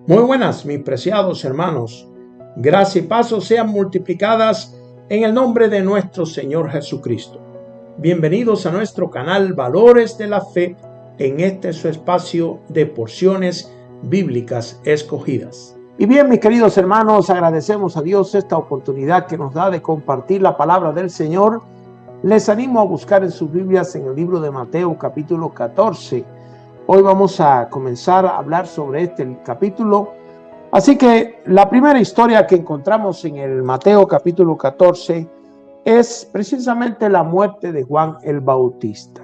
Muy buenas, mis preciados hermanos. Gracia y paz sean multiplicadas en el nombre de nuestro Señor Jesucristo. Bienvenidos a nuestro canal Valores de la Fe en este su espacio de porciones bíblicas escogidas. Y bien, mis queridos hermanos, agradecemos a Dios esta oportunidad que nos da de compartir la palabra del Señor. Les animo a buscar en sus Biblias en el libro de Mateo capítulo 14. Hoy vamos a comenzar a hablar sobre este capítulo. Así que la primera historia que encontramos en el Mateo capítulo 14 es precisamente la muerte de Juan el Bautista.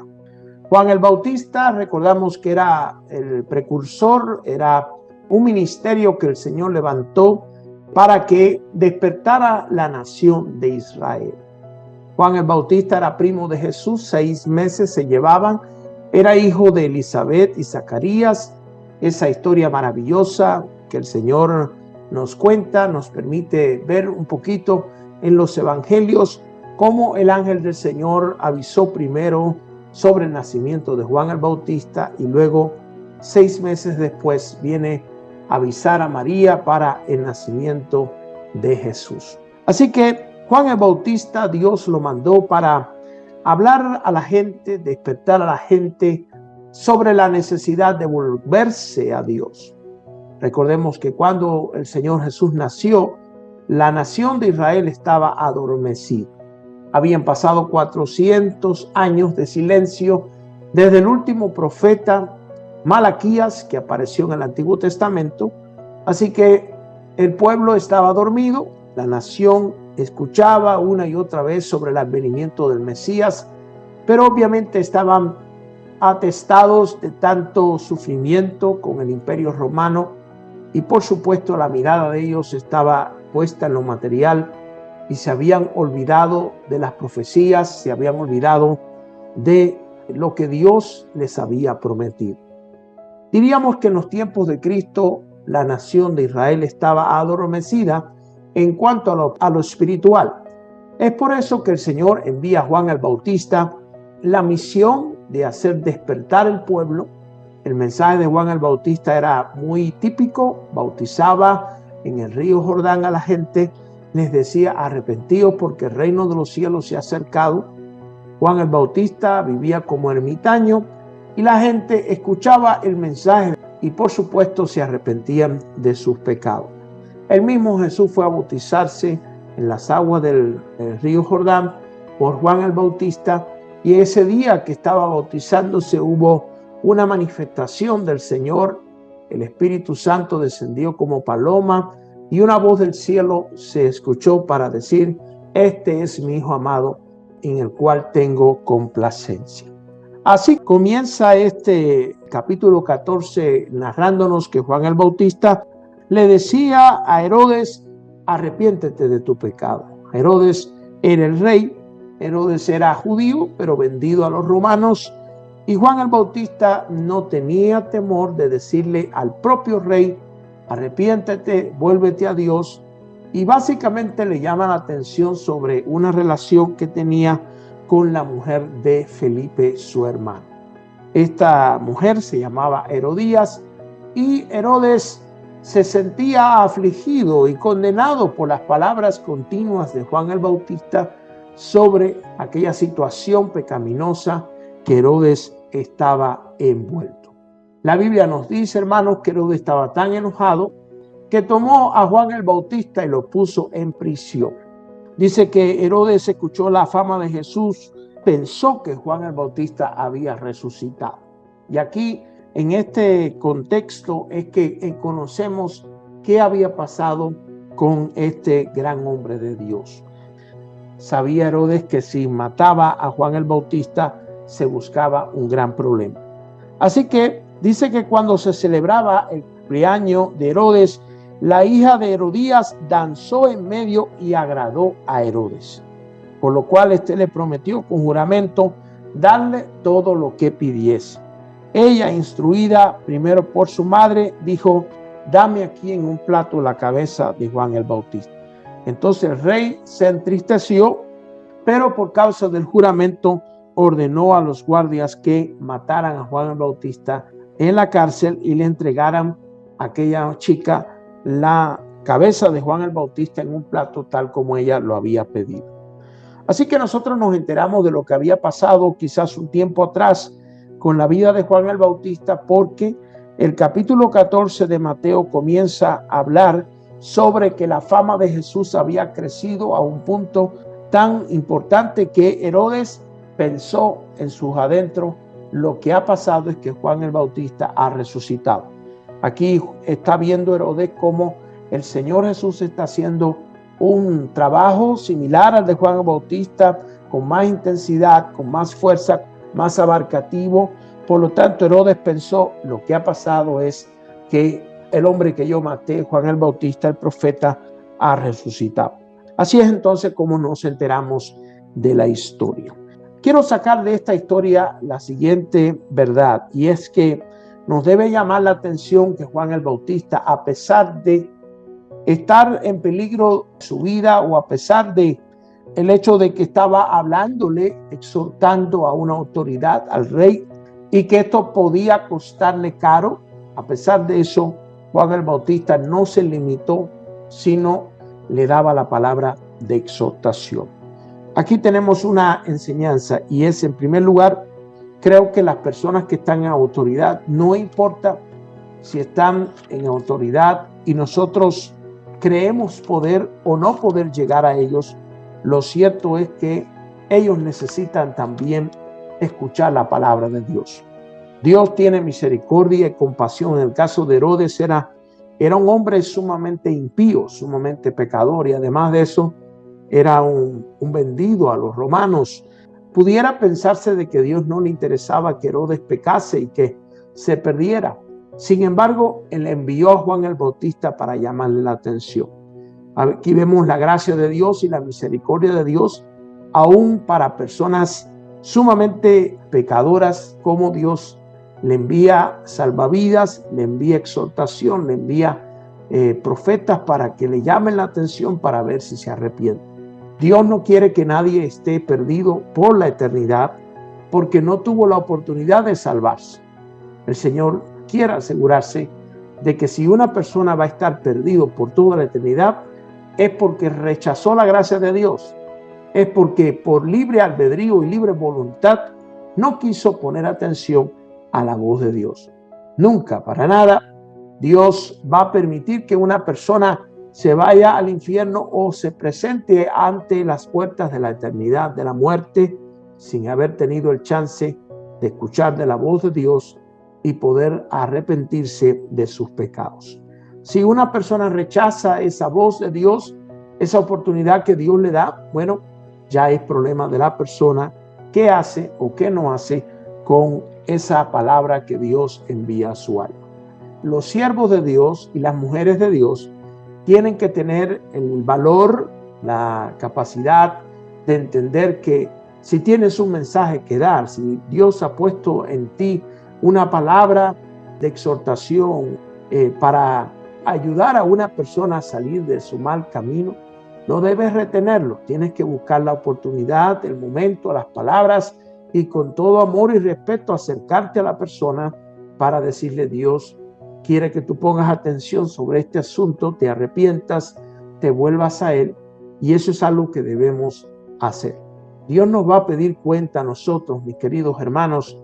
Juan el Bautista, recordamos que era el precursor, era un ministerio que el Señor levantó para que despertara la nación de Israel. Juan el Bautista era primo de Jesús, 6 meses se llevaban. Era hijo de Elizabeth y Zacarías. Esa historia maravillosa que el Señor nos cuenta, nos permite ver un poquito en los evangelios cómo el ángel del Señor avisó primero sobre el nacimiento de Juan el Bautista y luego 6 meses después viene a avisar a María para el nacimiento de Jesús. Así que Juan el Bautista, Dios lo mandó para hablar a la gente, despertar a la gente sobre la necesidad de volverse a Dios. Recordemos que cuando el Señor Jesús nació, la nación de Israel estaba adormecida. Habían pasado 400 años de silencio desde el último profeta Malaquías que apareció en el Antiguo Testamento. Así que el pueblo estaba dormido, la nación escuchaba una y otra vez sobre el advenimiento del Mesías, pero obviamente estaban atestados de tanto sufrimiento con el Imperio Romano y por supuesto la mirada de ellos estaba puesta en lo material y se habían olvidado de las profecías, se habían olvidado de lo que Dios les había prometido. Diríamos que en los tiempos de Cristo la nación de Israel estaba adormecida en cuanto a lo espiritual. Es por eso que el Señor envía a Juan el Bautista la misión de hacer despertar el pueblo. El mensaje de Juan el Bautista era muy típico, bautizaba en el río Jordán a la gente, les decía arrepentíos porque el reino de los cielos se ha acercado. Juan el Bautista vivía como ermitaño y la gente escuchaba el mensaje y por supuesto se arrepentían de sus pecados. El mismo Jesús fue a bautizarse en las aguas del río Jordán por Juan el Bautista y ese día que estaba bautizándose hubo una manifestación del Señor. El Espíritu Santo descendió como paloma y una voz del cielo se escuchó para decir: este es mi Hijo amado en el cual tengo complacencia. Así comienza este capítulo 14 narrándonos que Juan el Bautista le decía a Herodes: arrepiéntete de tu pecado. Herodes era el rey, Herodes era judío, pero vendido a los romanos, y Juan el Bautista no tenía temor de decirle al propio rey: arrepiéntete, vuélvete a Dios, y básicamente le llama la atención sobre una relación que tenía con la mujer de Felipe, su hermano. Esta mujer se llamaba Herodías, y Herodes se sentía afligido y condenado por las palabras continuas de Juan el Bautista sobre aquella situación pecaminosa que Herodes estaba envuelto. La Biblia nos dice, hermanos, que Herodes estaba tan enojado que tomó a Juan el Bautista y lo puso en prisión. Dice que Herodes escuchó la fama de Jesús, pensó que Juan el Bautista había resucitado. Y aquí, en este contexto, es que conocemos qué había pasado con este gran hombre de Dios. Sabía Herodes que si mataba a Juan el Bautista, se buscaba un gran problema. Así que dice que cuando se celebraba el cumpleaños de Herodes, la hija de Herodías danzó en medio y agradó a Herodes, por lo cual le prometió con juramento darle todo lo que pidiese. Ella, instruida primero por su madre, dijo: dame aquí en un plato la cabeza de Juan el Bautista. Entonces el rey se entristeció, pero por causa del juramento ordenó a los guardias que mataran a Juan el Bautista en la cárcel y le entregaran aquella chica la cabeza de Juan el Bautista en un plato tal como ella lo había pedido. Así que nosotros nos enteramos de lo que había pasado quizás un tiempo atrás con la vida de Juan el Bautista, porque el capítulo 14 de Mateo comienza a hablar sobre que la fama de Jesús había crecido a un punto tan importante que Herodes pensó en sus adentros: lo que ha pasado es que Juan el Bautista ha resucitado. Aquí está viendo Herodes cómo el Señor Jesús está haciendo un trabajo similar al de Juan el Bautista, con más intensidad, con más fuerza, más abarcativo. Por lo tanto, Herodes pensó: lo que ha pasado es que el hombre que yo maté, Juan el Bautista, el profeta, ha resucitado. Así es entonces como nos enteramos de la historia. Quiero sacar de esta historia la siguiente verdad, y es que nos debe llamar la atención que Juan el Bautista, a pesar de estar en peligro su vida, o a pesar de el hecho de que estaba hablándole, exhortando a una autoridad, al rey, y que esto podía costarle caro, a pesar de eso, Juan el Bautista no se limitó, sino le daba la palabra de exhortación. Aquí tenemos una enseñanza, y es, en primer lugar, creo que las personas que están en autoridad, no importa si están en autoridad y nosotros creemos poder o no poder llegar a ellos, lo cierto es que ellos necesitan también escuchar la palabra de Dios. Dios tiene misericordia y compasión. En el caso de Herodes era un hombre sumamente impío, sumamente pecador, y además de eso era un vendido a los romanos. Pudiera pensarse de que Dios no le interesaba que Herodes pecase y que se perdiera. Sin embargo, él envió a Juan el Bautista para llamarle la atención. Aquí vemos la gracia de Dios y la misericordia de Dios, aún para personas sumamente pecadoras, como Dios le envía salvavidas, le envía exhortación, le envía profetas para que le llamen la atención para ver si se arrepiente. Dios no quiere que nadie esté perdido por la eternidad porque no tuvo la oportunidad de salvarse. El Señor quiere asegurarse de que si una persona va a estar perdido por toda la eternidad, es porque rechazó la gracia de Dios, es porque por libre albedrío y libre voluntad no quiso poner atención a la voz de Dios. Nunca, para nada, Dios va a permitir que una persona se vaya al infierno o se presente ante las puertas de la eternidad, de la muerte, sin haber tenido el chance de escuchar de la voz de Dios y poder arrepentirse de sus pecados. Si una persona rechaza esa voz de Dios, esa oportunidad que Dios le da, bueno, ya es problema de la persona qué hace o qué no hace con esa palabra que Dios envía a su alma. Los siervos de Dios y las mujeres de Dios tienen que tener el valor, la capacidad de entender que si tienes un mensaje que dar, si Dios ha puesto en ti una palabra de exhortación para ayudar a una persona a salir de su mal camino, no debes retenerlo. Tienes que buscar la oportunidad, el momento, las palabras, y con todo amor y respeto acercarte a la persona para decirle: Dios quiere que tú pongas atención sobre este asunto, te arrepientas, te vuelvas a Él, y eso es algo que debemos hacer. Dios nos va a pedir cuenta a nosotros, mis queridos hermanos,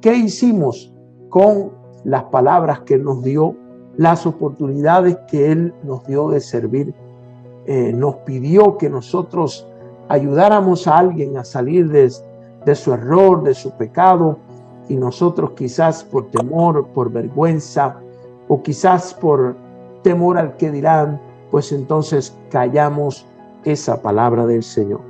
qué hicimos con las palabras que Él nos dio, las oportunidades que Él nos dio de servir. Nos pidió que nosotros ayudáramos a alguien a salir de su error, de su pecado, y nosotros quizás por temor, por vergüenza, o quizás por temor al que dirán, pues entonces callamos esa palabra del Señor.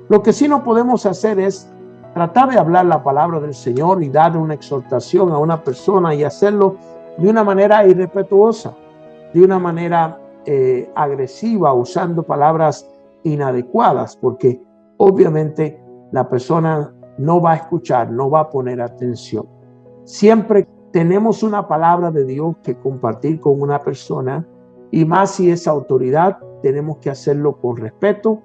Lo que sí no podemos hacer es tratar de hablar la palabra del Señor y dar una exhortación a una persona y hacerlo de una manera irrespetuosa, de una manera agresiva, usando palabras inadecuadas, porque obviamente la persona no va a escuchar, no va a poner atención. Siempre tenemos una palabra de Dios que compartir con una persona, y más si es autoridad, tenemos que hacerlo con respeto,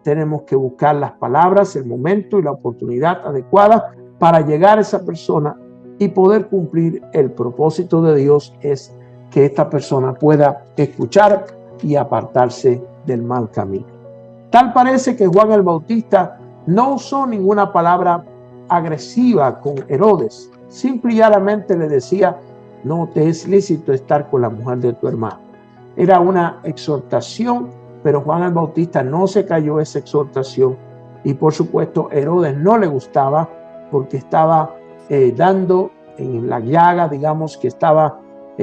tenemos que buscar las palabras, el momento y la oportunidad adecuada para llegar a esa persona y poder cumplir el propósito de Dios, es que esta persona pueda escuchar y apartarse del mal camino. Tal parece que Juan el Bautista no usó ninguna palabra agresiva con Herodes. Simple y llanamente le decía: no te es lícito estar con la mujer de tu hermano. Era una exhortación, pero Juan el Bautista no se cayó esa exhortación. Y por supuesto Herodes no le gustaba, porque estaba dando en la llaga, digamos que estaba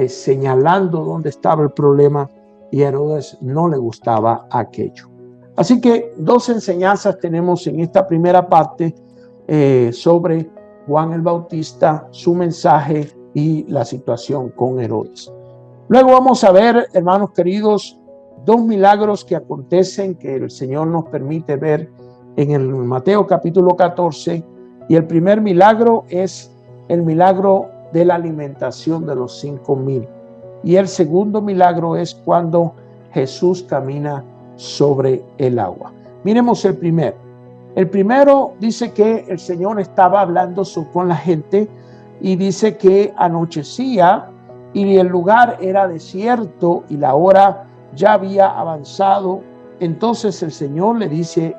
señalando dónde estaba el problema, y a Herodes no le gustaba aquello. Así que dos enseñanzas tenemos en esta primera parte sobre Juan el Bautista, su mensaje y la situación con Herodes. Luego vamos a ver, hermanos queridos, dos milagros que acontecen, que el Señor nos permite ver en el Mateo capítulo 14. Y el primer milagro es el milagro de la alimentación de los 5,000. Y el segundo milagro es cuando Jesús camina sobre el agua. Miremos el primero. El primero dice que el Señor estaba hablando con la gente, y dice que anochecía y el lugar era desierto y la hora ya había avanzado. Entonces el Señor le dice: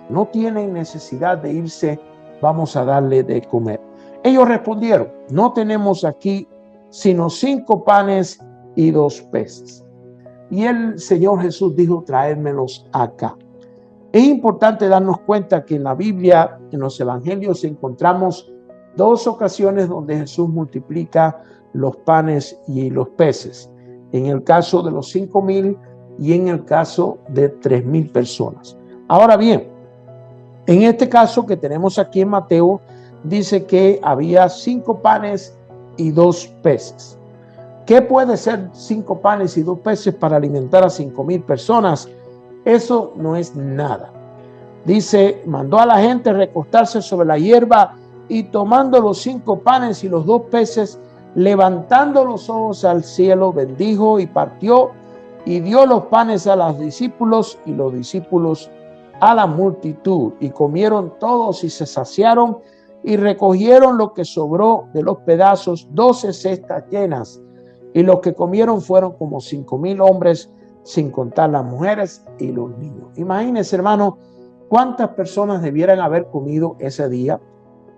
no tienen necesidad de irse, vamos a darle de comer. Ellos respondieron: no tenemos aquí sino 5 panes y 2 peces. Y el Señor Jesús dijo: traédmelos acá. Es importante darnos cuenta que en la Biblia, en los evangelios, encontramos 2 ocasiones donde Jesús multiplica los panes y los peces. En el caso de los 5,000 y en el caso de 3,000 personas. Ahora bien, en este caso que tenemos aquí en Mateo, dice que había 5 panes y 2 peces. ¿Qué puede ser 5 panes y 2 peces para alimentar a 5,000 personas? Eso no es nada. Dice: mandó a la gente recostarse sobre la hierba, y tomando los 5 panes y los 2 peces, levantando los ojos al cielo, bendijo y partió, y dio los panes a los discípulos y los discípulos a la multitud, y comieron todos y se saciaron, y recogieron lo que sobró de los pedazos, 12 cestas llenas, y los que comieron fueron como 5,000 hombres, sin contar las mujeres y los niños. Imagínense, hermano, cuántas personas debieran haber comido ese día.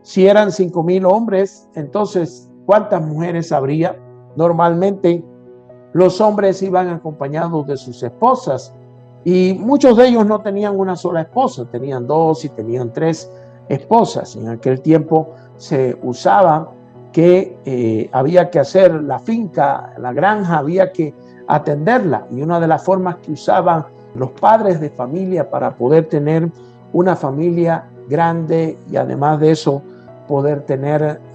Si eran 5,000 hombres, entonces ¿cuántas mujeres habría? Normalmente los hombres iban acompañados de sus esposas, y muchos de ellos no tenían una sola esposa, tenían 2 y tenían 3 esposas. En aquel tiempo se usaba que había que hacer la finca, la granja, había que atenderla, y una de las formas que usaban los padres de familia para poder tener una familia grande, y además de eso poder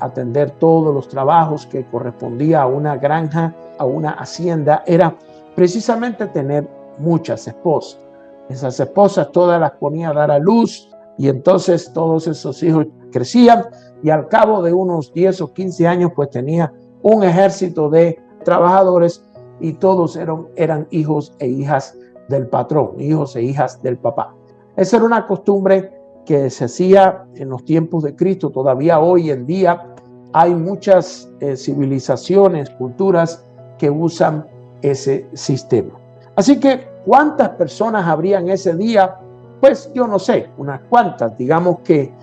atender todos los trabajos que correspondía a una granja, a una hacienda, era precisamente tener muchas esposas. Esas esposas todas las ponía a dar a luz, y entonces todos esos hijos crecían, y al cabo de unos 10 o 15 años pues tenía un ejército de trabajadores, y todos eran hijos e hijas del patrón, hijos e hijas del papá. Esa era una costumbre que se hacía en los tiempos de Cristo. Todavía hoy en día hay muchas civilizaciones, culturas que usan ese sistema. Así que, ¿cuántas personas habrían ese día? Pues yo no sé, unas cuantas. Digamos que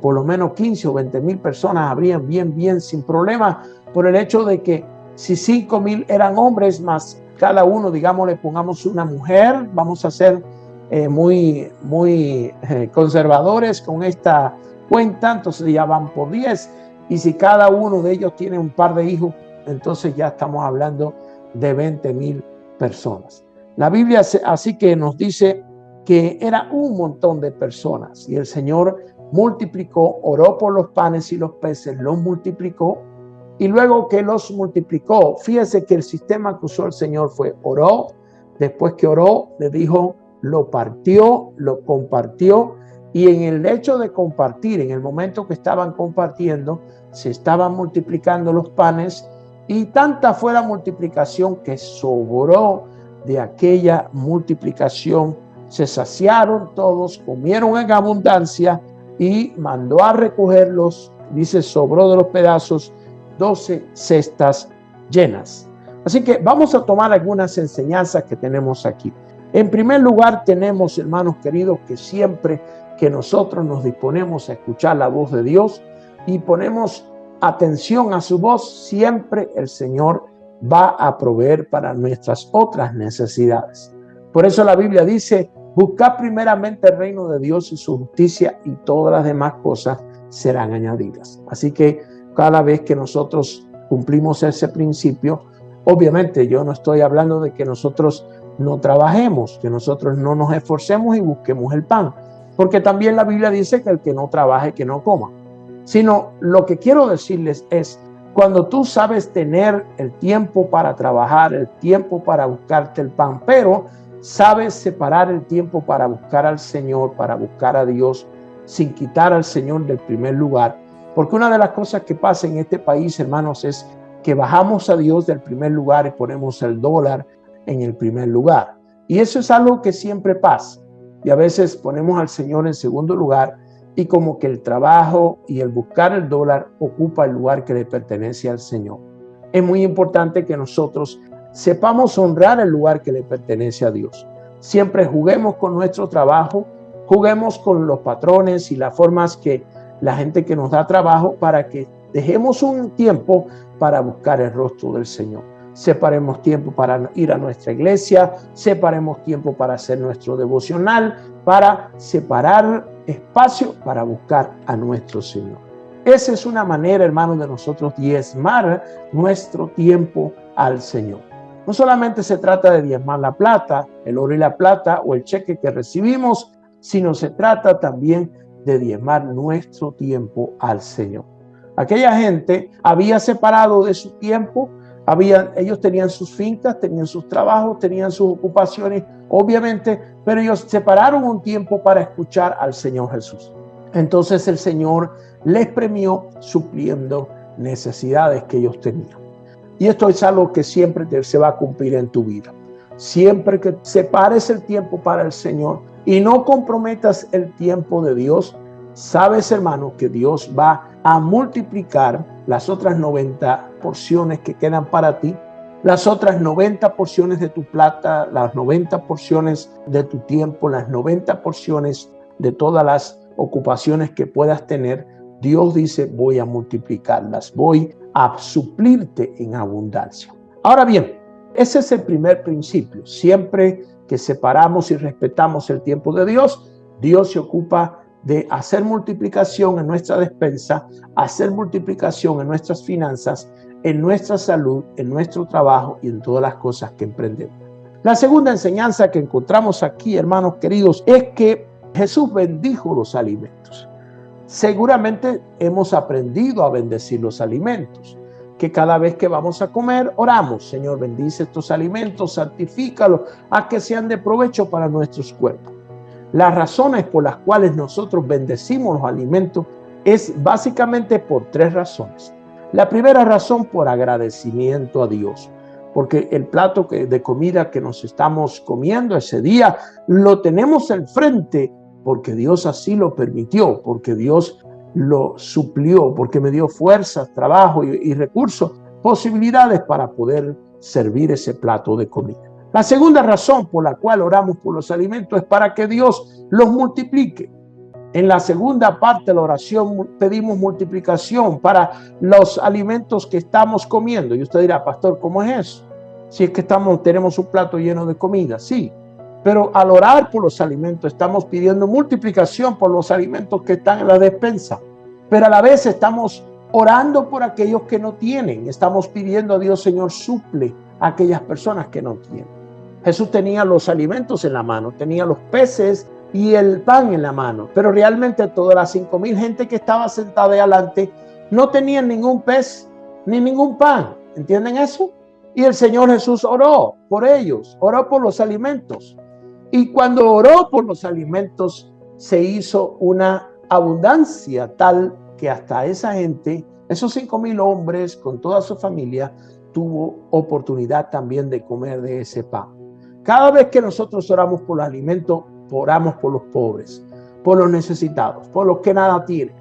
por lo menos 15 o 20,000 personas habrían bien sin problema, por el hecho de que si 5,000 eran hombres, más cada uno, digamos, le pongamos una mujer, vamos a ser muy conservadores con esta cuenta, entonces ya van por 10, y si cada uno de ellos tiene un par de hijos, entonces ya estamos hablando de 20,000 personas. La Biblia así que nos dice que era un montón de personas, y el Señor multiplicó, oró por los panes y los peces, los multiplicó, y luego que los multiplicó, fíjese que el sistema que usó el Señor fue: oró, después que oró, le dijo, lo partió, lo compartió, y en el hecho de compartir, en el momento que estaban compartiendo, se estaban multiplicando los panes, y tanta fue la multiplicación que sobró de aquella multiplicación. Se saciaron todos, comieron en abundancia, y mandó a recogerlos, dice, sobró de los pedazos 12 cestas llenas. Así que vamos a tomar algunas enseñanzas que tenemos aquí. En primer lugar, tenemos, hermanos queridos, que siempre que nosotros nos disponemos a escuchar la voz de Dios y ponemos atención a su voz, siempre el Señor va a proveer para nuestras otras necesidades. Por eso la Biblia dice: buscad primeramente el reino de Dios y su justicia, y todas las demás cosas serán añadidas. Así que cada vez que nosotros cumplimos ese principio, obviamente yo no estoy hablando de que nosotros no trabajemos, que nosotros no nos esforcemos y busquemos el pan, porque también la Biblia dice que el que no trabaje, que no coma. Sino lo que quiero decirles es, cuando tú sabes tener el tiempo para trabajar, el tiempo para buscarte el pan, pero sabes separar el tiempo para buscar al Señor, para buscar a Dios, sin quitar al Señor del primer lugar. Porque una de las cosas que pasa en este país, hermanos, es que bajamos a Dios del primer lugar y ponemos el dólar en el primer lugar. Y eso es algo que siempre pasa. Y a veces ponemos al Señor en segundo lugar, y como que el trabajo y el buscar el dólar ocupa el lugar que le pertenece al Señor. Es muy importante que nosotros sepamos honrar el lugar que le pertenece a Dios. Siempre juguemos con nuestro trabajo, juguemos con los patrones y las formas que la gente que nos da trabajo, para que dejemos un tiempo para buscar el rostro del Señor. Separemos tiempo para ir a nuestra iglesia, separemos tiempo para hacer nuestro devocional, para separar espacio para buscar a nuestro Señor. Esa es una manera, hermanos, de nosotros diezmar nuestro tiempo al Señor. No solamente se trata de diezmar la plata, el oro y la plata o el cheque que recibimos, sino se trata también de diezmar nuestro tiempo al Señor. Aquella gente había separado de su tiempo, ellos tenían sus fincas, tenían sus trabajos, tenían sus ocupaciones, obviamente, pero ellos separaron un tiempo para escuchar al Señor Jesús. Entonces el Señor les premió supliendo necesidades que ellos tenían. Y esto es algo que siempre se va a cumplir en tu vida. Siempre que separes el tiempo para el Señor y no comprometas el tiempo de Dios, sabes, hermano, que Dios va a multiplicar las otras 90 porciones que quedan para ti, las otras 90 porciones de tu plata, las 90 porciones de tu tiempo, las 90 porciones de todas las ocupaciones que puedas tener. Dios dice: voy a multiplicarlas, voy a suplirte en abundancia. Ahora bien, ese es el primer principio. Siempre que separamos y respetamos el tiempo de Dios, Dios se ocupa de hacer multiplicación en nuestra despensa, hacer multiplicación en nuestras finanzas, en nuestra salud, en nuestro trabajo y en todas las cosas que emprendemos. La segunda enseñanza que encontramos aquí, hermanos queridos, es que Jesús bendijo los alimentos. Seguramente hemos aprendido a bendecir los alimentos, que cada vez que vamos a comer, oramos: Señor, bendice estos alimentos, santifícalos, haz que sean de provecho para nuestros cuerpos. Las razones por las cuales nosotros bendecimos los alimentos es básicamente por tres razones. La primera razón, por agradecimiento a Dios, porque el plato de comida que nos estamos comiendo ese día lo tenemos enfrente porque Dios así lo permitió, porque Dios lo suplió, porque me dio fuerzas, trabajo y recursos, posibilidades para poder servir ese plato de comida. La segunda razón por la cual oramos por los alimentos es para que Dios los multiplique. En la segunda parte de la oración pedimos multiplicación para los alimentos que estamos comiendo. Y usted dirá: pastor, ¿cómo es eso? Si es que tenemos un plato lleno de comida, sí. Pero al orar por los alimentos estamos pidiendo multiplicación por los alimentos que están en la despensa. Pero a la vez estamos orando por aquellos que no tienen. Estamos pidiendo a Dios: Señor, suple a aquellas personas que no tienen. Jesús tenía los alimentos en la mano, tenía los peces y el pan en la mano, pero realmente todas las 5,000 gente que estaba sentada ahí adelante no tenían ningún pez ni ningún pan. ¿Entienden eso? Y el Señor Jesús oró por ellos, oró por los alimentos. Y cuando oró por los alimentos, se hizo una abundancia tal que hasta esa gente, esos 5,000 hombres con toda su familia, tuvo oportunidad también de comer de ese pan. Cada vez que nosotros oramos por los alimentos, oramos por los pobres, por los necesitados, por los que nada tienen.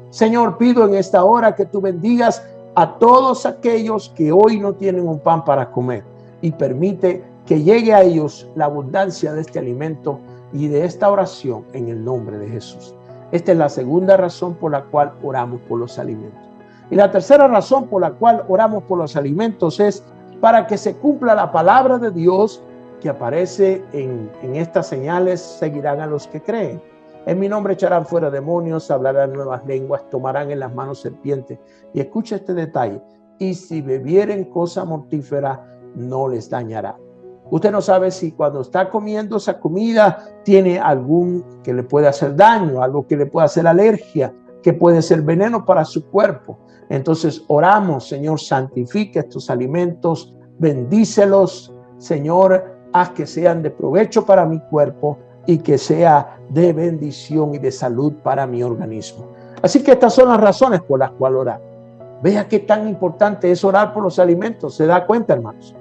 Señor, pido en esta hora que tú bendigas a todos aquellos que hoy no tienen un pan para comer y permite que llegue a ellos la abundancia de este alimento y de esta oración en el nombre de Jesús. Esta es la segunda razón por la cual oramos por los alimentos. Y la tercera razón por la cual oramos por los alimentos es para que se cumpla la palabra de Dios que aparece en estas señales: seguirán a los que creen. En mi nombre echarán fuera demonios, hablarán nuevas lenguas, tomarán en las manos serpientes. Y escucha este detalle: y si bebieren cosa mortífera, no les dañará. Usted no sabe si cuando está comiendo esa comida tiene algún que le puede hacer daño, algo que le puede hacer alergia, que puede ser veneno para su cuerpo. Entonces oramos: Señor, santifica estos alimentos, bendícelos, Señor, haz que sean de provecho para mi cuerpo y que sea de bendición y de salud para mi organismo. Así que estas son las razones por las cuales orar. Vea qué tan importante es orar por los alimentos. ¿Se da cuenta, hermanos?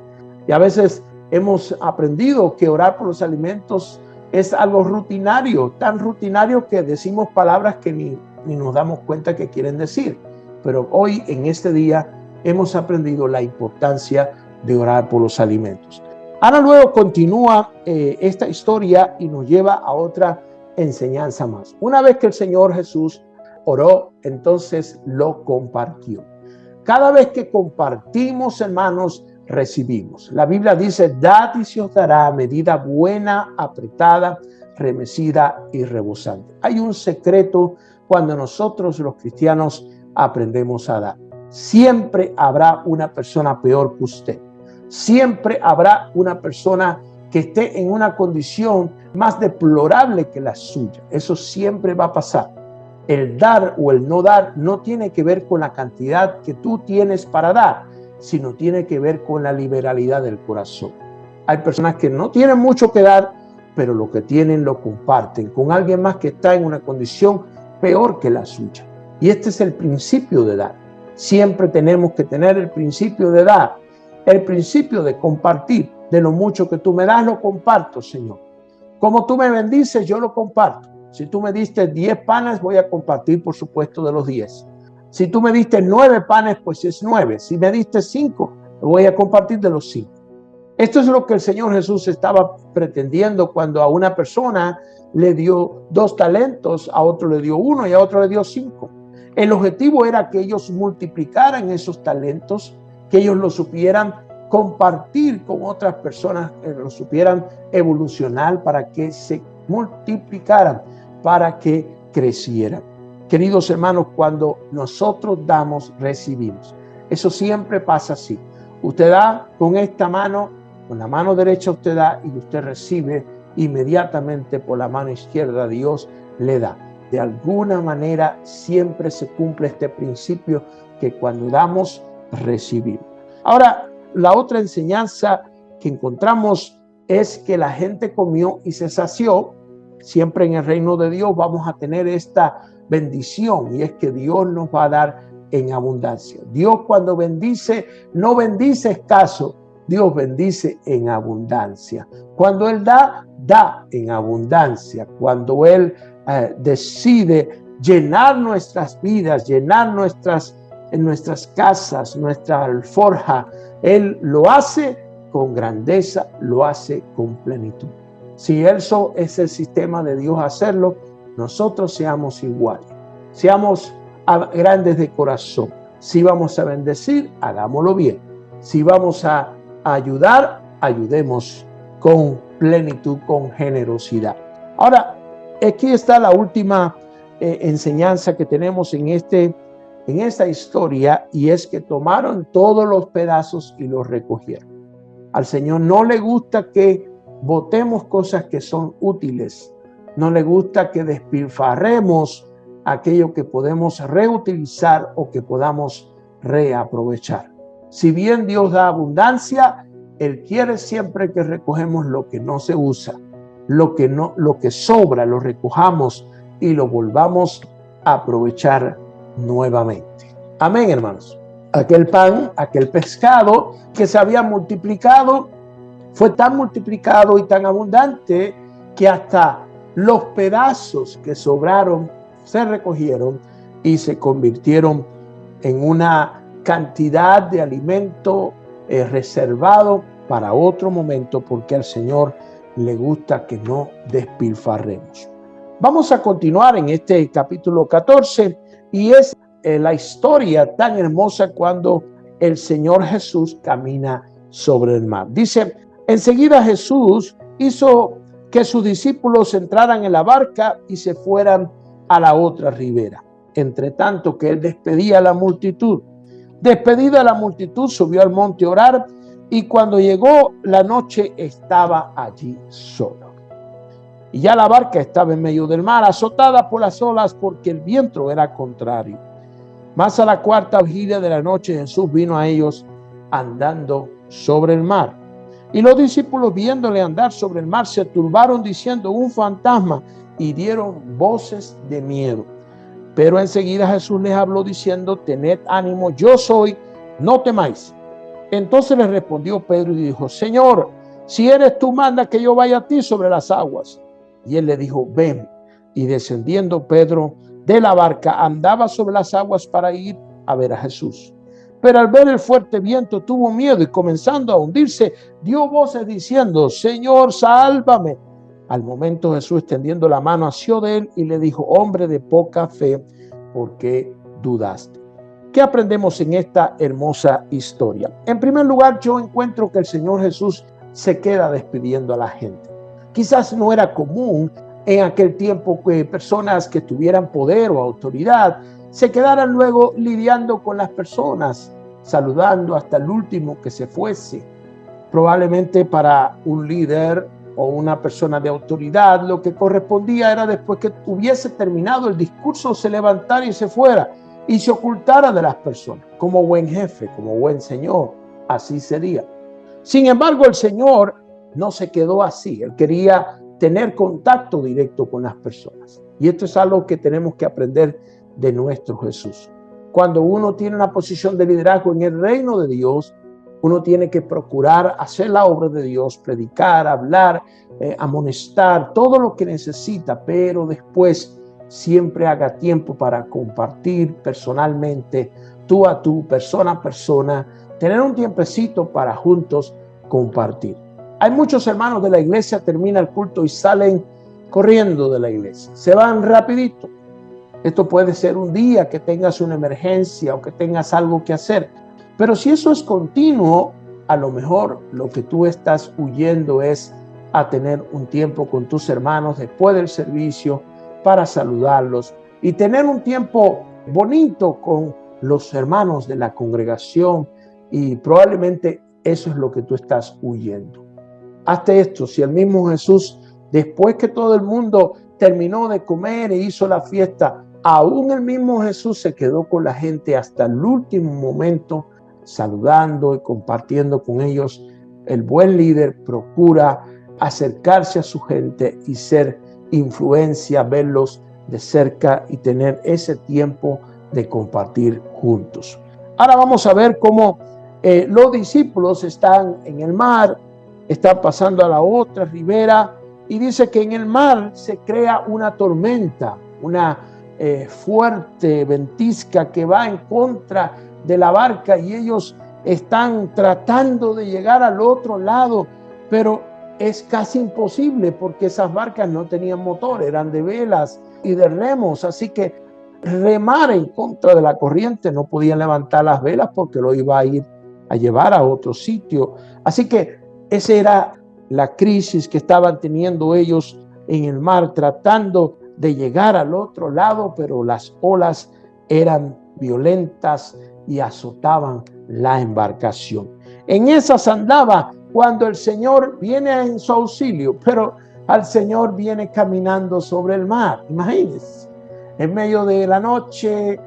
Y a veces hemos aprendido que orar por los alimentos es algo rutinario, tan rutinario que decimos palabras que ni nos damos cuenta que quieren decir. Pero hoy, en este día, hemos aprendido la importancia de orar por los alimentos. Ahora luego continúa esta historia y nos lleva a otra enseñanza más. Una vez que el Señor Jesús oró, entonces lo compartió. Cada vez que compartimos, hermanos, recibimos. La Biblia dice: dad y se os dará, medida buena, apretada, remecida y rebosante. Hay un secreto cuando nosotros los cristianos aprendemos a dar. Siempre habrá una persona peor que usted. Siempre habrá una persona que esté en una condición más deplorable que la suya. Eso siempre va a pasar. El dar o el no dar no tiene que ver con la cantidad que tú tienes para dar, sino tiene que ver con la liberalidad del corazón. Hay personas que no tienen mucho que dar, pero lo que tienen lo comparten con alguien más que está en una condición peor que la suya. Y este es el principio de dar. Siempre tenemos que tener el principio de dar, el principio de compartir. De lo mucho que tú me das, lo comparto, Señor. Como tú me bendices, yo lo comparto. Si tú me diste 10 panes, voy a compartir, por supuesto, de los 10. Si tú me diste 9 panes, pues es 9. Si me diste 5, voy a compartir de los 5. Esto es lo que el Señor Jesús estaba pretendiendo cuando a una persona le dio 2 talentos, a otro le dio 1 y a otro le dio 5. El objetivo era que ellos multiplicaran esos talentos, que ellos lo supieran compartir con otras personas, que lo supieran evolucionar para que se multiplicaran, para que crecieran. Queridos hermanos, cuando nosotros damos, recibimos. Eso siempre pasa así. Usted da con esta mano, con la mano derecha usted da y usted recibe inmediatamente por la mano izquierda. Dios le da. De alguna manera siempre se cumple este principio que cuando damos, recibimos. Ahora, la otra enseñanza que encontramos es que la gente comió y se sació. Siempre en el reino de Dios vamos a tener esta bendición, y es que Dios nos va a dar en abundancia. Dios, cuando bendice, no bendice escaso, Dios bendice en abundancia. Cuando Él da, da en abundancia. Cuando Él decide llenar nuestras vidas, llenar en nuestras casas, nuestra alforja, Él lo hace con grandeza, lo hace con plenitud. Si eso es el sistema de Dios hacerlo, nosotros seamos iguales. Seamos grandes de corazón. Si vamos a bendecir, hagámoslo bien. Si vamos a ayudar, ayudemos con plenitud, con generosidad. Ahora, aquí está la última enseñanza que tenemos en esta historia, y es que tomaron todos los pedazos y los recogieron. Al Señor no le gusta que botemos cosas que son útiles. No le gusta que despilfarremos aquello que podemos reutilizar o que podamos reaprovechar. Si bien Dios da abundancia, Él quiere siempre que recogemos lo que no se usa, lo que sobra, lo recojamos y lo volvamos a aprovechar nuevamente. Amén, hermanos. Aquel pan, aquel pescado que se había multiplicado, fue tan multiplicado y tan abundante que hasta los pedazos que sobraron se recogieron y se convirtieron en una cantidad de alimento reservado para otro momento, porque al Señor le gusta que no despilfarremos. Vamos a continuar en este capítulo 14 y es la historia tan hermosa cuando el Señor Jesús camina sobre el mar. Dice, enseguida Jesús hizo que sus discípulos entraran en la barca y se fueran a la otra ribera. Entre tanto que él despedía a la multitud. Despedida la multitud, subió al monte a orar y cuando llegó la noche estaba allí solo. Y ya la barca estaba en medio del mar, azotada por las olas porque el viento era contrario. Mas a la cuarta vigilia de la noche Jesús vino a ellos andando sobre el mar. Y los discípulos viéndole andar sobre el mar se turbaron diciendo un fantasma y dieron voces de miedo. Pero enseguida Jesús les habló diciendo, tened ánimo, yo soy, no temáis. Entonces les respondió Pedro y dijo, Señor, si eres tú, manda que yo vaya a ti sobre las aguas. Y él le dijo, ven. Y descendiendo Pedro de la barca, andaba sobre las aguas para ir a ver a Jesús. Pero al ver el fuerte viento tuvo miedo y comenzando a hundirse, dio voces diciendo, Señor, sálvame. Al momento Jesús, extendiendo la mano, asió de él y le dijo, hombre de poca fe, ¿por qué dudaste? ¿Qué aprendemos en esta hermosa historia? En primer lugar, yo encuentro que el Señor Jesús se queda despidiendo a la gente. Quizás no era común en aquel tiempo que personas que tuvieran poder o autoridad se quedaran luego lidiando con las personas, saludando hasta el último que se fuese. Probablemente para un líder o una persona de autoridad, lo que correspondía era después que hubiese terminado el discurso, se levantara y se fuera y se ocultara de las personas. Como buen jefe, como buen señor, así sería. Sin embargo, el Señor no se quedó así. Él quería tener contacto directo con las personas. Y esto es algo que tenemos que aprender de nuestro Jesús. Cuando uno tiene una posición de liderazgo en el reino de Dios, uno tiene que procurar hacer la obra de Dios, predicar, hablar, amonestar, todo lo que necesita, pero después siempre haga tiempo para compartir personalmente, tú a tú, persona a persona, tener un tiempecito para juntos compartir. Hay muchos hermanos de la iglesia, termina el culto y salen corriendo de la iglesia, se van rapidito. Esto puede ser un día que tengas una emergencia o que tengas algo que hacer. Pero si eso es continuo, a lo mejor lo que tú estás huyendo es a tener un tiempo con tus hermanos después del servicio para saludarlos y tener un tiempo bonito con los hermanos de la congregación, y probablemente eso es lo que tú estás huyendo. Hazte esto, si el mismo Jesús, después que todo el mundo terminó de comer e hizo la fiesta, aún el mismo Jesús se quedó con la gente hasta el último momento, saludando y compartiendo con ellos. El buen líder procura acercarse a su gente y ser influencia, verlos de cerca y tener ese tiempo de compartir juntos. Ahora vamos a ver cómo los discípulos están en el mar, están pasando a la otra ribera y dice que en el mar se crea una tormenta, una fuerte ventisca que va en contra de la barca y ellos están tratando de llegar al otro lado, pero es casi imposible porque esas barcas no tenían motor, eran de velas y de remos, así que remar en contra de la corriente, no podían levantar las velas porque lo iba a ir a llevar a otro sitio. Así que esa era la crisis que estaban teniendo ellos en el mar, tratando de llegar al otro lado, pero las olas eran violentas y azotaban la embarcación. En esas andaba cuando el Señor viene en su auxilio, pero al Señor viene caminando sobre el mar. Imagínense, en medio de la noche,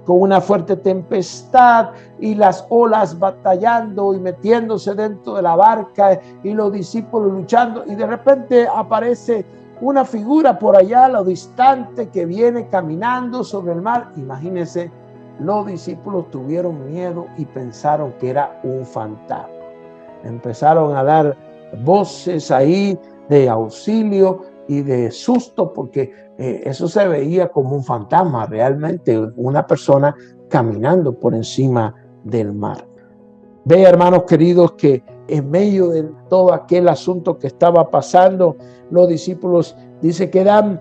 con una fuerte tempestad y las olas batallando y metiéndose dentro de la barca y los discípulos luchando, y de repente aparece una figura por allá a lo distante que viene caminando sobre el mar. Imagínense, los discípulos tuvieron miedo y pensaron que era un fantasma. Empezaron a dar voces ahí de auxilio y de susto porque eso se veía como un fantasma, realmente una persona caminando por encima del mar. Ve, hermanos queridos, que en medio de todo aquel asunto que estaba pasando, los discípulos dice que dan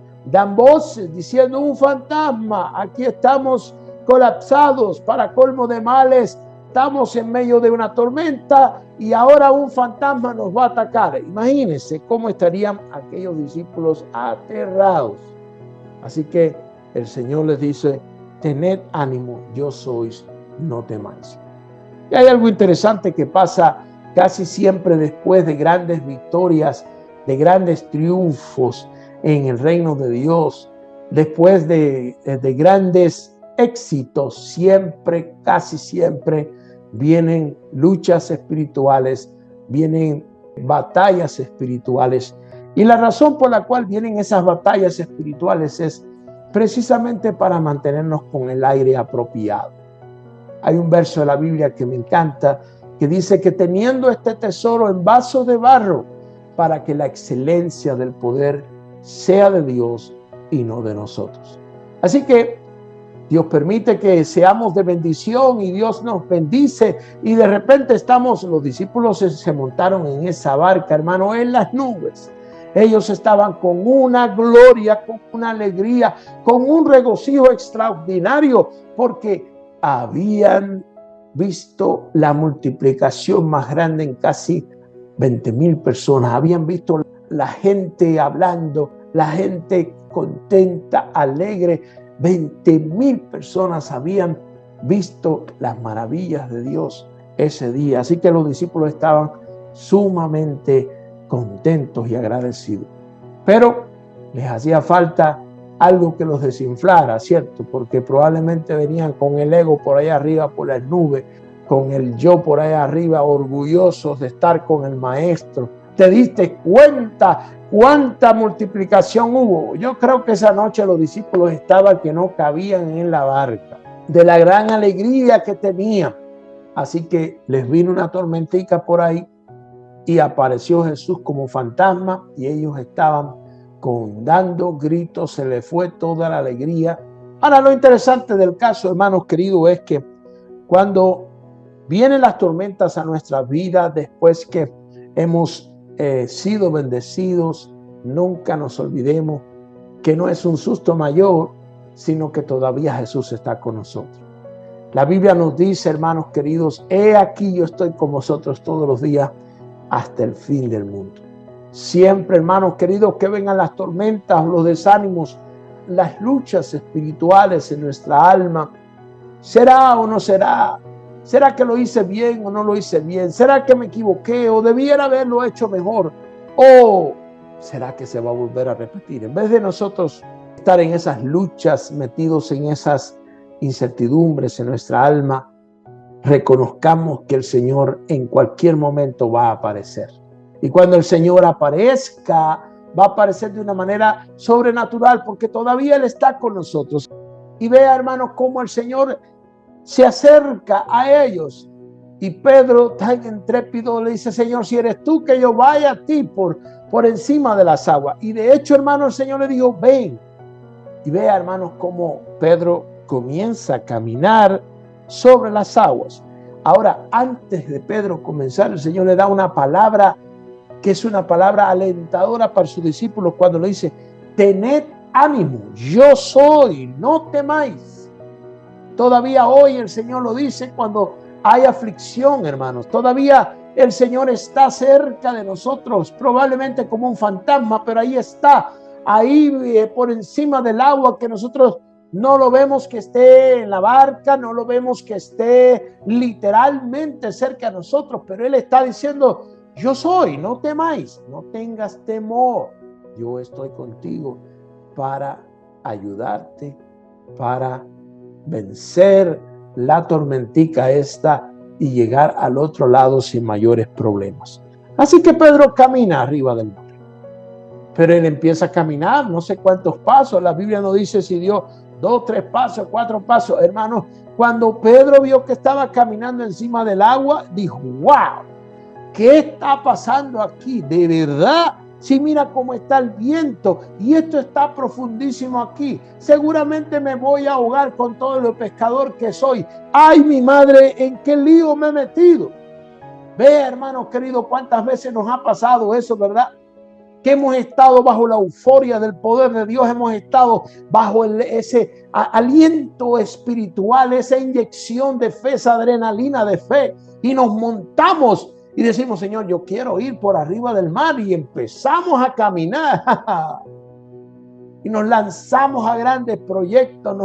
voces diciendo: un fantasma, aquí estamos colapsados, para colmo de males, estamos en medio de una tormenta y ahora un fantasma nos va a atacar. Imagínense cómo estarían aquellos discípulos aterrados. Así que el Señor les dice: tened ánimo, yo sois, no temáis. Y hay algo interesante que pasa casi siempre después de grandes victorias, de grandes triunfos en el reino de Dios, después de grandes éxitos, siempre, casi siempre, vienen luchas espirituales, vienen batallas espirituales. Y la razón por la cual vienen esas batallas espirituales es precisamente para mantenernos con el aire apropiado. Hay un verso de la Biblia que me encanta, que dice que teniendo este tesoro en vasos de barro, para que la excelencia del poder sea de Dios y no de nosotros. Así que Dios permite que seamos de bendición y Dios nos bendice, y de repente los discípulos se montaron en esa barca, hermano, en las nubes. Ellos estaban con una gloria, con una alegría, con un regocijo extraordinario, porque habían visto la multiplicación más grande en casi 20,000 personas. Habían visto la gente hablando, la gente contenta, alegre. 20,000 personas habían visto las maravillas de Dios ese día. Así que los discípulos estaban sumamente contentos y agradecidos. Pero les hacía falta algo que los desinflara, ¿cierto? Porque probablemente venían con el ego por allá arriba, por las nubes, con el yo por allá arriba, orgullosos de estar con el maestro. ¿Te diste cuenta cuánta multiplicación hubo? Yo creo que esa noche los discípulos estaban que no cabían en la barca, de la gran alegría que tenían. Así que les vino una tormentica por ahí y apareció Jesús como fantasma y ellos estaban dando gritos, se les fue toda la alegría. Ahora, lo interesante del caso, hermanos queridos, es que cuando vienen las tormentas a nuestra vida, después que hemos sido bendecidos, nunca nos olvidemos que no es un susto mayor, sino que todavía Jesús está con nosotros. La Biblia nos dice, hermanos queridos: he aquí yo estoy con vosotros todos los días hasta el fin del mundo. Siempre, hermanos queridos, que vengan las tormentas, los desánimos, las luchas espirituales en nuestra alma. ¿Será o no será? ¿Será que lo hice bien o no lo hice bien? ¿Será que me equivoqué o debiera haberlo hecho mejor? ¿O será que se va a volver a repetir? En vez de nosotros estar en esas luchas, metidos en esas incertidumbres en nuestra alma, reconozcamos que el Señor en cualquier momento va a aparecer. Y cuando el Señor aparezca, va a aparecer de una manera sobrenatural, porque todavía Él está con nosotros. Y vea, hermanos, cómo el Señor se acerca a ellos. Y Pedro, tan intrépido, le dice: Señor, si eres tú, que yo vaya a ti por encima de las aguas. Y de hecho, hermanos, el Señor le dijo: ven. Y vea, hermanos, cómo Pedro comienza a caminar sobre las aguas. Ahora, antes de Pedro comenzar, el Señor le da una palabra que es una palabra alentadora para sus discípulos, cuando le dice: tened ánimo, yo soy, no temáis. Todavía hoy el Señor lo dice cuando hay aflicción, hermanos. Todavía el Señor está cerca de nosotros, probablemente como un fantasma, pero ahí está, ahí por encima del agua, que nosotros no lo vemos que esté en la barca, no lo vemos que esté literalmente cerca de nosotros, pero Él está diciendo: yo soy, no temáis, no tengas temor, yo estoy contigo para ayudarte, para vencer la tormentica esta y llegar al otro lado sin mayores problemas. Así que Pedro camina arriba del mar, pero él empieza a caminar, no sé cuántos pasos, la Biblia no dice si dio 2, 3 pasos, 4 pasos. Hermanos, cuando Pedro vio que estaba caminando encima del agua, dijo: wow, ¿qué está pasando aquí? De verdad Si mira cómo está el viento y esto está profundísimo aquí, seguramente me voy a ahogar con todo lo pescador que soy. Ay, mi madre, ¿en qué lío me he metido? Ve, hermanos queridos, cuántas veces nos ha pasado eso, ¿verdad? Que hemos estado bajo la euforia del poder de Dios, hemos estado bajo ese aliento espiritual, esa inyección de fe, esa adrenalina de fe, y nos montamos y decimos, Señor, yo quiero ir por arriba del mar, y empezamos a caminar y nos lanzamos a grandes proyectos,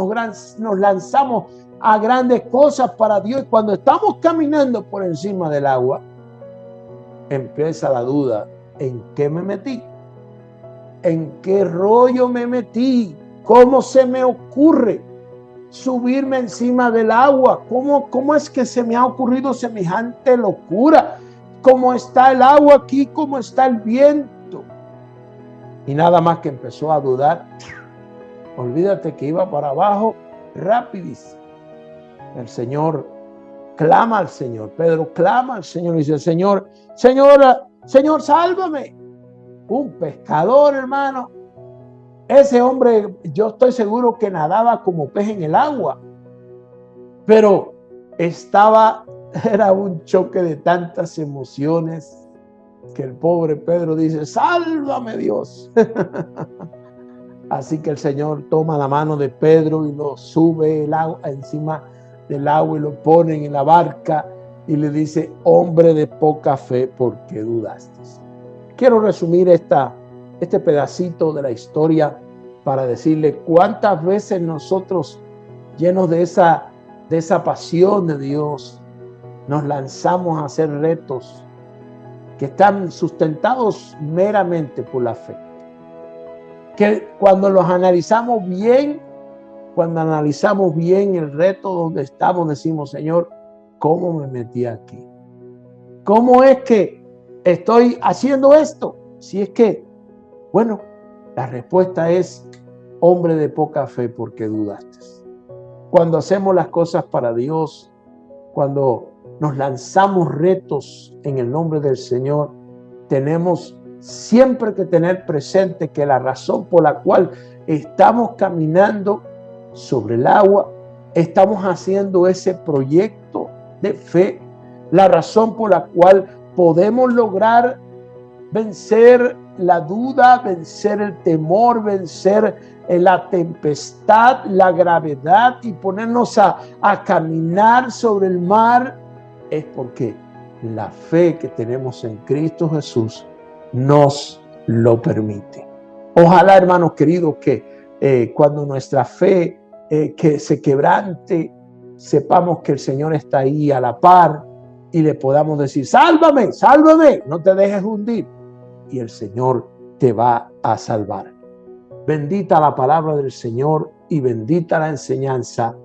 nos lanzamos a grandes cosas para Dios, y cuando estamos caminando por encima del agua, empieza la duda: ¿en qué me metí? ¿En qué rollo me metí? ¿Cómo se me ocurre subirme encima del agua? ¿Cómo es que se me ha ocurrido semejante locura? ¿Cómo está el agua aquí? ¿Cómo está el viento? Y nada más que empezó a dudar, olvídate que iba para abajo rapidísimo. El Señor clama al Señor. Pedro clama al Señor y dice: Señor, sálvame. Un pescador, hermano. Ese hombre, yo estoy seguro que nadaba como pez en el agua, pero era un choque de tantas emociones que el pobre Pedro dice: sálvame, Dios. Así que el Señor toma la mano de Pedro y lo sube encima del agua y lo pone en la barca y le dice: hombre de poca fe, ¿por qué dudaste? Quiero resumir este pedacito de la historia para decirle cuántas veces nosotros, llenos de esa pasión de Dios, nos lanzamos a hacer retos que están sustentados meramente por la fe. Que cuando los analizamos bien, el reto donde estamos, decimos: Señor, ¿cómo me metí aquí? ¿Cómo es que estoy haciendo esto? Si es que, bueno, la respuesta es: hombre de poca fe, ¿por qué dudaste? Cuando hacemos las cosas para Dios, cuando nos lanzamos retos en el nombre del Señor, tenemos siempre que tener presente que la razón por la cual estamos caminando sobre el agua, estamos haciendo ese proyecto de fe, la razón por la cual podemos lograr vencer la duda, vencer el temor, vencer la tempestad, la gravedad y ponernos a caminar sobre el mar, es porque la fe que tenemos en Cristo Jesús nos lo permite. Ojalá, hermanos queridos, que cuando nuestra fe que se quebrante, sepamos que el Señor está ahí a la par y le podamos decir: sálvame, sálvame, no te dejes hundir. Y el Señor te va a salvar. Bendita la palabra del Señor y bendita la enseñanza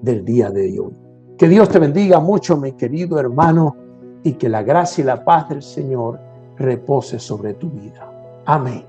del día de hoy. Que Dios te bendiga mucho, mi querido hermano, y que la gracia y la paz del Señor repose sobre tu vida. Amén.